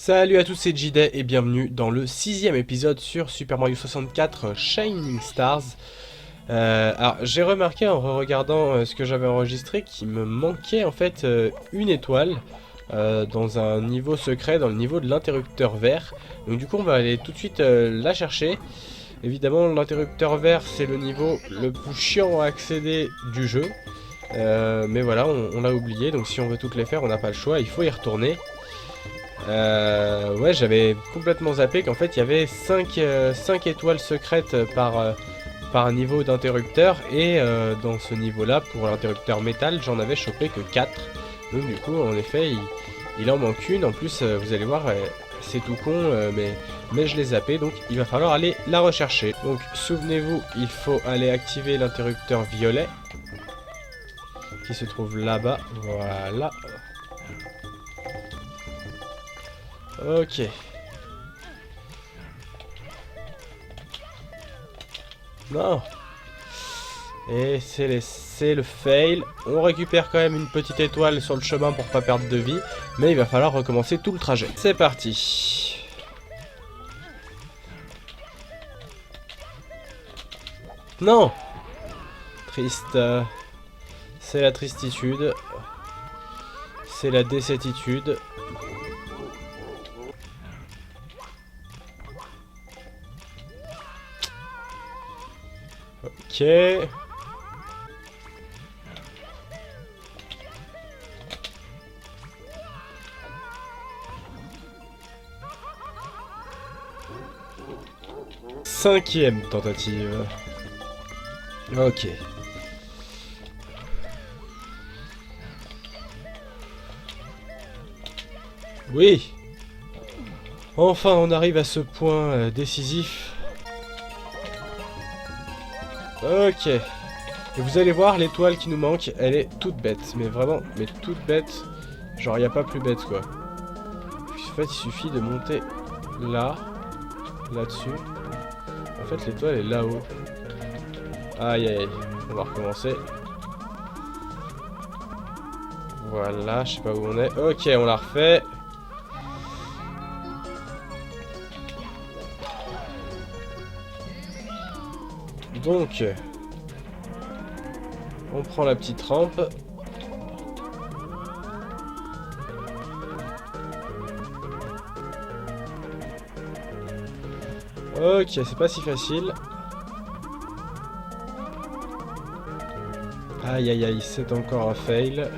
Salut à tous, c'est JDay et bienvenue dans le 6ème épisode sur Super Mario 64 Shining Stars. Alors j'ai remarqué en regardant ce que j'avais enregistré qu'il me manquait en fait une étoile dans un niveau secret, dans le niveau de l'interrupteur vert. Donc du coup on va aller tout de suite la chercher. Évidemment l'interrupteur vert c'est le niveau le plus chiant à accéder du jeu. Mais voilà, on l'a oublié, donc si on veut toutes les faire on n'a pas le choix, il faut y retourner. Ouais, j'avais complètement zappé qu'en fait il y avait 5 étoiles secrètes par niveau d'interrupteur. Et dans ce niveau là, pour l'interrupteur métal, j'en avais chopé que 4. Donc du coup, en effet, il en manque une. En plus, vous allez voir, c'est tout con, mais je l'ai zappé. Donc il va falloir aller la rechercher. Donc souvenez-vous, il faut aller activer l'interrupteur violet qui se trouve là-bas. Voilà. Ok. Non. Et c'est le fail. On récupère quand même une petite étoile sur le chemin pour pas perdre de vie. Mais il va falloir recommencer tout le trajet. C'est parti. Non. Triste. C'est la tristitude. C'est la décétitude. Ok. Cinquième tentative. Ok. Oui. Enfin, on arrive à ce point décisif. Ok. Et vous allez voir, l'étoile qui nous manque, elle est toute bête. Mais vraiment, mais toute bête. Genre, il n'y a pas plus bête, quoi. En fait, il suffit de monter là. Là-dessus. En fait, l'étoile est là-haut. Aïe, aïe, aïe. On va recommencer. Voilà, je sais pas où on est. Ok, on la refait. Donc, on prend la petite rampe. Ok, c'est pas si facile. Aïe aïe aïe, c'est encore un fail.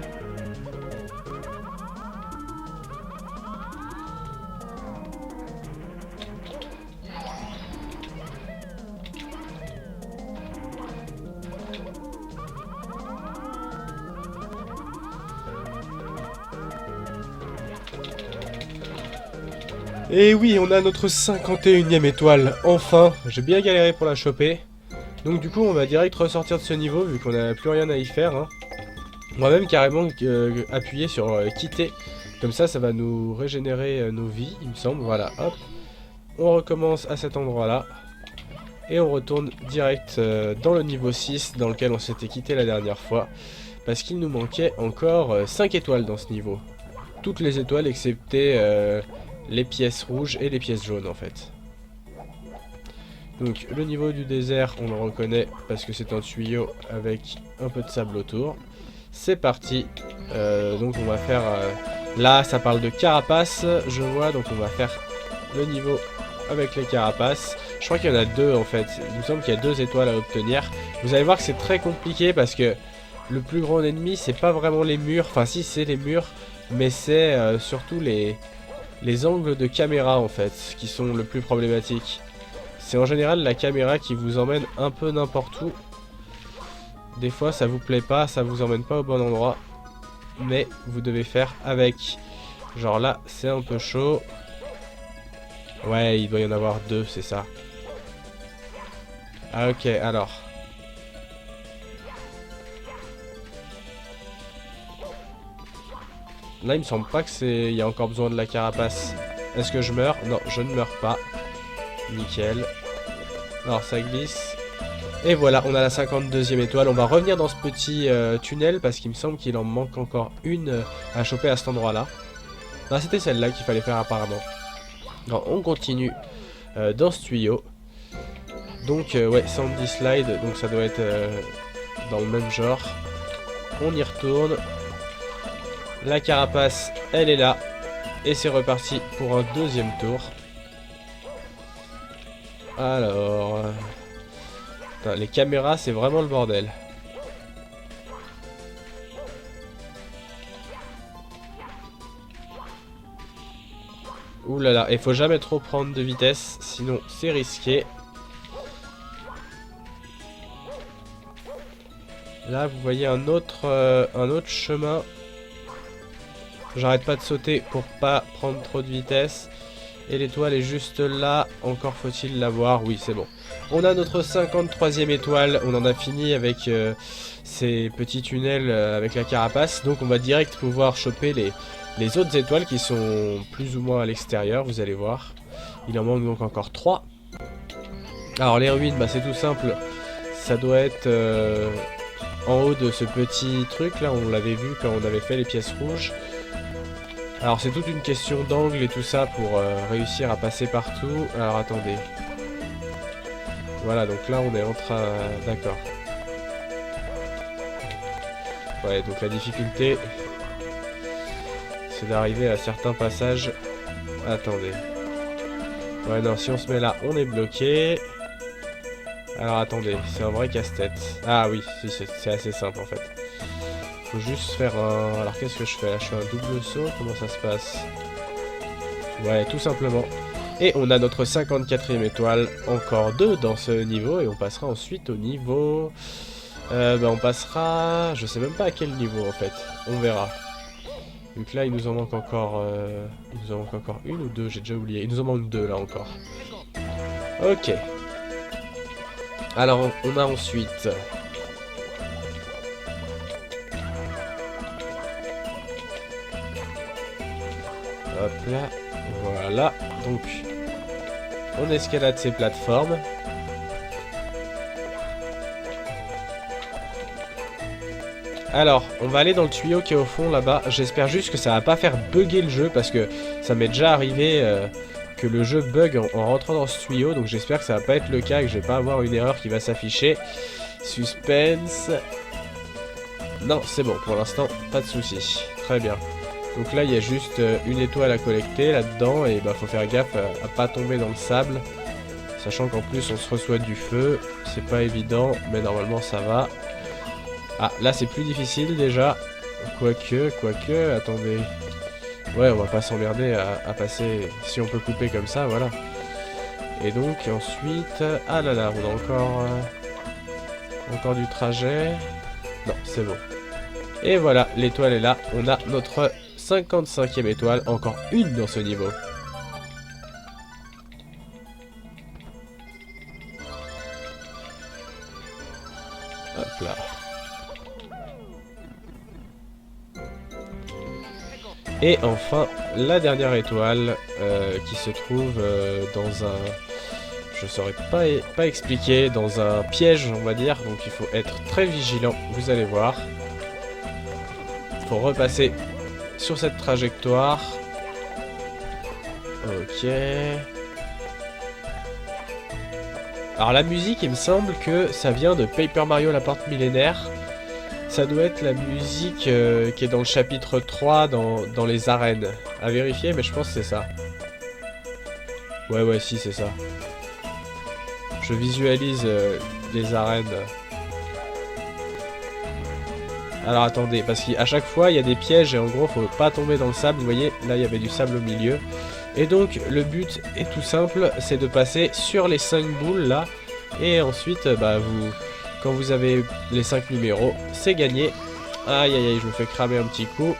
Et oui, on a notre 51ème étoile, enfin. J'ai bien galéré pour la choper. Donc du coup, on va direct ressortir de ce niveau, vu qu'on n'a plus rien à y faire. Hein. On va même carrément appuyer sur quitter. Comme ça, ça va nous régénérer nos vies, il me semble. Voilà, hop. On recommence à cet endroit-là. Et on retourne direct dans le niveau 6, dans lequel on s'était quitté la dernière fois. Parce qu'il nous manquait encore 5 étoiles dans ce niveau. Toutes les étoiles excepté... les pièces rouges et les pièces jaunes en fait. Donc le niveau du désert on le reconnaît parce que c'est un tuyau avec un peu de sable autour. C'est parti. Donc on va faire... là ça parle de carapace je vois, donc on va faire le niveau avec les carapaces. Je crois qu'il y en a deux en fait. Il me semble qu'il y a 2 étoiles à obtenir. Vous allez voir que c'est très compliqué parce que le plus grand ennemi c'est pas vraiment les murs. Enfin si, c'est les murs, mais c'est surtout les angles de caméra en fait qui sont le plus problématiques. C'est en général la caméra qui vous emmène un peu n'importe où. Des fois ça vous plaît pas, ça vous emmène pas au bon endroit. Mais vous devez faire avec. Genre là c'est un peu chaud. Ouais, il doit y en avoir 2, c'est ça. Ah ok, alors. Là, il me semble pas que c'est... Il y a encore besoin de la carapace. Est-ce que je meurs? Non, je ne meurs pas. Nickel. Alors, ça glisse. Et voilà, on a la 52e étoile. On va revenir dans ce petit tunnel parce qu'il me semble qu'il en manque encore une à choper à cet endroit-là. Non, c'était celle-là qu'il fallait faire apparemment. Alors, on continue dans ce tuyau. Donc, ouais, Sandy Slide, donc ça doit être dans le même genre. On y retourne. La carapace, elle est là. Et c'est reparti pour un deuxième tour. Alors... Putain, les caméras, c'est vraiment le bordel. Ouh là là, il faut jamais trop prendre de vitesse, sinon c'est risqué. Là, vous voyez un autre chemin. J'arrête pas de sauter pour pas prendre trop de vitesse. Et l'étoile est juste là. Encore faut-il l'avoir. Oui, c'est bon. On a notre 53e étoile. On en a fini avec ces petits tunnels avec la carapace. Donc on va direct pouvoir choper les autres étoiles qui sont plus ou moins à l'extérieur. Vous allez voir. Il en manque donc encore 3. Alors les ruines, bah, c'est tout simple. Ça doit être en haut de ce petit truc là. On l'avait vu quand on avait fait les pièces rouges. Alors c'est toute une question d'angle et tout ça pour réussir à passer partout. Alors attendez. Voilà, donc là on est en train... D'accord. Ouais, donc la difficulté, c'est d'arriver à certains passages. Attendez. Ouais, non, si on se met là, on est bloqué. Alors attendez, c'est un vrai casse-tête. Ah oui, si, c'est assez simple en fait. Faut juste faire un... Alors qu'est-ce que je fais là? Je fais un double saut? Comment ça se passe? Ouais, tout simplement. Et on a notre 54e étoile. Encore 2 dans ce niveau. Et on passera ensuite au niveau... bah on passera... Je sais même pas à quel niveau en fait. On verra. Donc là il nous en manque encore... Il nous en manque encore une ou deux? J'ai déjà oublié. Il nous en manque 2 là encore. Ok. Alors on a ensuite... Hop là, voilà, donc on escalade ces plateformes. Alors, on va aller dans le tuyau qui est au fond là-bas. J'espère juste que ça va pas faire bugger le jeu parce que ça m'est déjà arrivé que le jeu bug en rentrant dans ce tuyau. Donc j'espère que ça va pas être le cas et que je vais pas avoir une erreur qui va s'afficher. Suspense. Non, c'est bon, pour l'instant, pas de soucis. Très bien. Donc là il y a juste une étoile à collecter là-dedans et bah faut faire gaffe à pas tomber dans le sable. Sachant qu'en plus on se reçoit du feu, c'est pas évident mais normalement ça va. Ah là c'est plus difficile déjà. Quoique, attendez. Ouais on va pas s'emmerder à passer si on peut couper comme ça, voilà. Et donc ensuite... Ah là là, on a encore du trajet. Non c'est bon. Et voilà, l'étoile est là, on a notre 55e étoile, encore une dans ce niveau. Hop là. Et enfin, la dernière étoile qui se trouve dans un... Je saurais pas expliquer, dans un piège on va dire, donc il faut être très vigilant, vous allez voir. Il faut repasser sur cette trajectoire. Ok. Alors la musique, il me semble que ça vient de Paper Mario la porte millénaire. Ça doit être la musique qui est dans le chapitre 3 dans les arènes. À vérifier, mais je pense que c'est ça. Ouais, si, c'est ça. Je visualise les arènes. Alors attendez, parce qu'à chaque fois il y a des pièges et en gros faut pas tomber dans le sable, vous voyez, là il y avait du sable au milieu. Et donc le but est tout simple, c'est de passer sur les 5 boules là, et ensuite bah quand vous avez les 5 numéros, c'est gagné. Aïe aïe aïe, je me fais cramer un petit coup.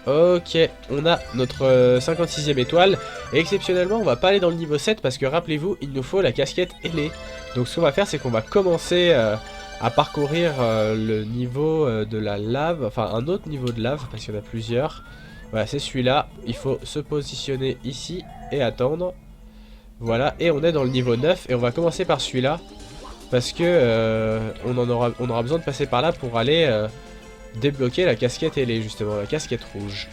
Ok, on a notre 56e étoile. Et exceptionnellement, on va pas aller dans le niveau 7 parce que rappelez-vous, il nous faut la casquette ailée. Donc ce qu'on va faire, c'est qu'on va commencer à parcourir le niveau de la lave. Enfin, un autre niveau de lave parce qu'il y en a plusieurs. Voilà, c'est celui-là. Il faut se positionner ici et attendre. Voilà, et on est dans le niveau 9 et on va commencer par celui-là. Parce que on aura besoin de passer par là pour aller... débloquer la casquette ailée, justement, la casquette rouge.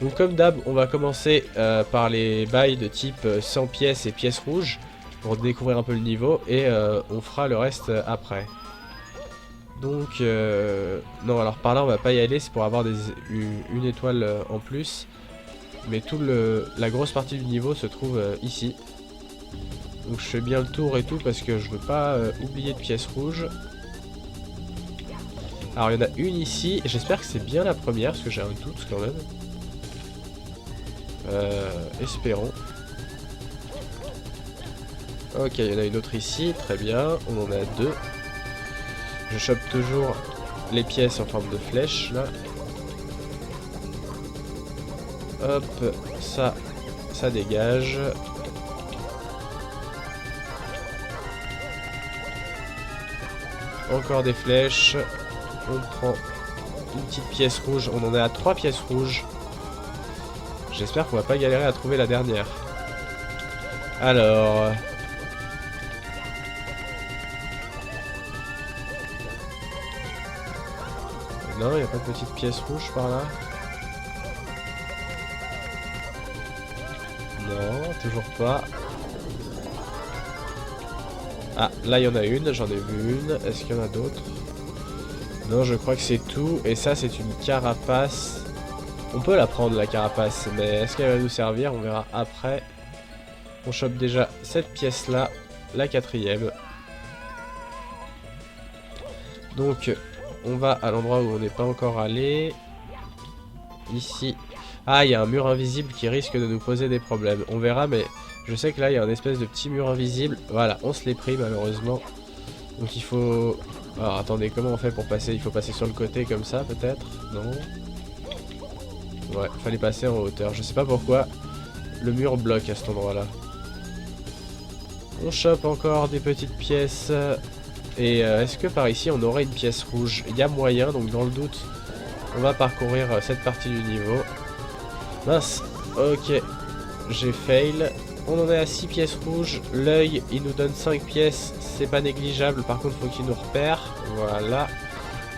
Donc comme d'hab, on va commencer par les bails de type 100 pièces et pièces rouges pour découvrir un peu le niveau et on fera le reste après. Donc non, alors par là on va pas y aller, c'est pour avoir une étoile en plus. Mais la grosse partie du niveau se trouve ici. Donc je fais bien le tour et tout parce que je veux pas oublier de pièces rouges. Alors il y en a une ici, et j'espère que c'est bien la première parce que j'ai un doute quand même. Espérons. Ok, il y en a une autre ici, très bien, on en a deux. Je chope toujours les pièces en forme de flèche là. Hop, ça dégage. Encore des flèches. On prend une petite pièce rouge, on en est à 3 pièces rouges. J'espère qu'on va pas galérer à trouver la dernière. Alors... non, il n'y a pas de petite pièce rouge par là. Non, toujours pas. Ah, là il y en a une, j'en ai vu une. Est-ce qu'il y en a d'autres? Non, je crois que c'est tout. Et ça, c'est une carapace. On peut la prendre, la carapace, mais est-ce qu'elle va nous servir? On verra après. On chope déjà cette pièce-là, la quatrième. Donc, on va à l'endroit où on n'est pas encore allé. Ici. Ah, il y a un mur invisible qui risque de nous poser des problèmes. On verra, mais je sais que là, il y a un espèce de petit mur invisible. Voilà, on se l'est pris, malheureusement. Donc, il faut... alors, attendez, comment on fait pour passer? Il faut passer sur le côté, comme ça, peut-être? Non? Ouais, fallait passer en hauteur. Je sais pas pourquoi le mur bloque à cet endroit-là. On chope encore des petites pièces. Et est-ce que par ici, on aurait une pièce rouge? Il y a moyen, donc dans le doute, on va parcourir cette partie du niveau. Mince, ok, j'ai fail. On en est à 6 pièces rouges. L'œil, il nous donne 5 pièces. C'est pas négligeable. Par contre, faut qu'il nous repère. Voilà.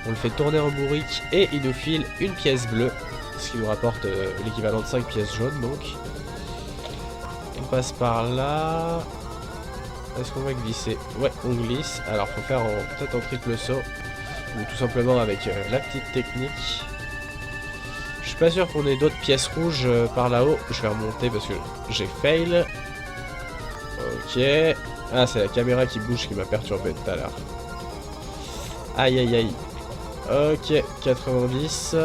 On le fait tourner en bourrique. Et il nous file une pièce bleue. Ce qui nous rapporte l'équivalent de 5 pièces jaunes. Donc, on passe par là. Est-ce qu'on va glisser? Ouais, on glisse. Alors, faut faire peut-être en triple saut. Ou tout simplement avec la petite technique. Je suis pas sûr qu'on ait d'autres pièces rouges par là-haut. Je vais remonter parce que j'ai fail. Ok. Ah, c'est la caméra qui bouge qui m'a perturbé tout à l'heure. Aïe aïe aïe. Ok, 90.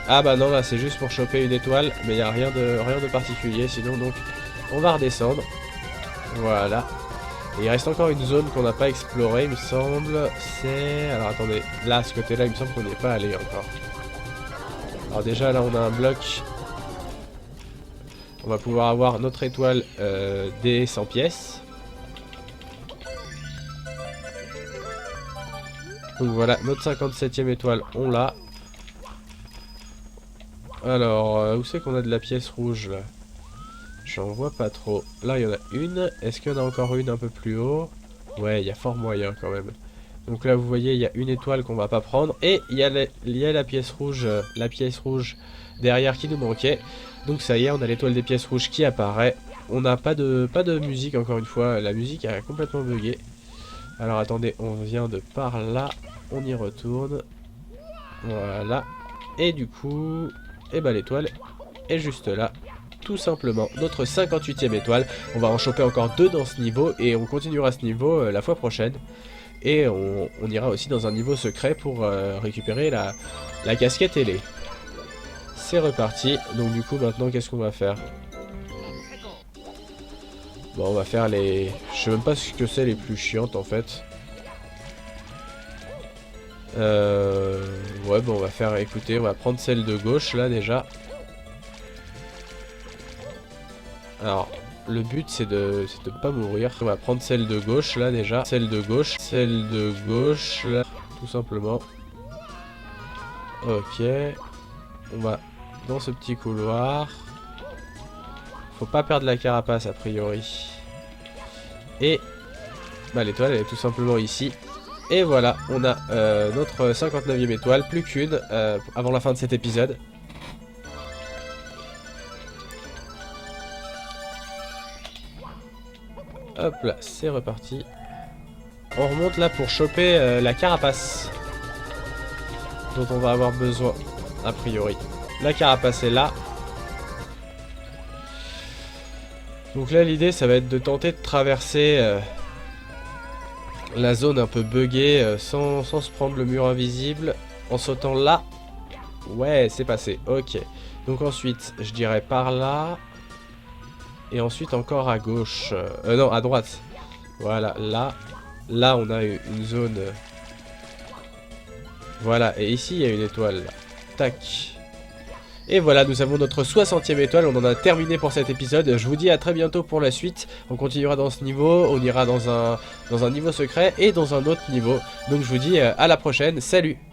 Ah bah non, là c'est juste pour choper une étoile. Mais il n'y a rien de particulier. Sinon, donc, on va redescendre. Voilà. Et il reste encore une zone qu'on n'a pas explorée, il me semble. C'est... alors attendez. Là, ce côté-là, il me semble qu'on n'y est pas allé encore. Alors déjà là on a un bloc. On va pouvoir avoir notre étoile des 100 pièces. Donc voilà, notre 57e étoile, on l'a. Alors, où c'est qu'on a de la pièce rouge là? J'en vois pas trop. Là il y en a une. Est-ce qu'il y en a encore une un peu plus haut? Ouais, il y a fort moyen quand même. Donc là vous voyez il y a une étoile qu'on va pas prendre. Et il y a la pièce rouge derrière qui nous manquait. Donc ça y est, on a l'étoile des pièces rouges qui apparaît. On n'a pas de musique encore une fois. La musique a complètement bugué. Alors attendez, on vient de par là. On y retourne. Voilà. Et du coup, et bah l'étoile est juste là. Tout simplement, notre 58e étoile. On va en choper encore 2 dans ce niveau. Et on continuera ce niveau la fois prochaine. Et on ira aussi dans un niveau secret pour récupérer la casquette ailée. C'est reparti. Donc du coup maintenant qu'est-ce qu'on va faire? Bon, on va faire les... je sais même pas ce que c'est les plus chiantes en fait. Ouais bon on va faire, écoutez, on va prendre celle de gauche là déjà. Alors... le but c'est de pas mourir. On va prendre celle de gauche là déjà. Celle de gauche là, tout simplement. Ok. On va dans ce petit couloir. Faut pas perdre la carapace a priori. Et bah l'étoile elle est tout simplement ici. Et voilà, on a notre 59e étoile, plus qu'une, avant la fin de cet épisode. Hop là, c'est reparti. On remonte là pour choper la carapace dont on va avoir besoin, a priori. La carapace est là. Donc là, l'idée, ça va être de tenter de traverser la zone un peu buggée sans se prendre le mur invisible en sautant là. Ouais, c'est passé, ok. Donc ensuite, je dirais par là. Et ensuite encore à gauche. Non, à droite. Voilà, là. Là, on a une zone... Voilà, et ici, il y a une étoile. Tac. Et voilà, nous avons notre 60e étoile. On en a terminé pour cet épisode. Je vous dis à très bientôt pour la suite. On continuera dans ce niveau. On ira dans un niveau secret et dans un autre niveau. Donc je vous dis à la prochaine. Salut!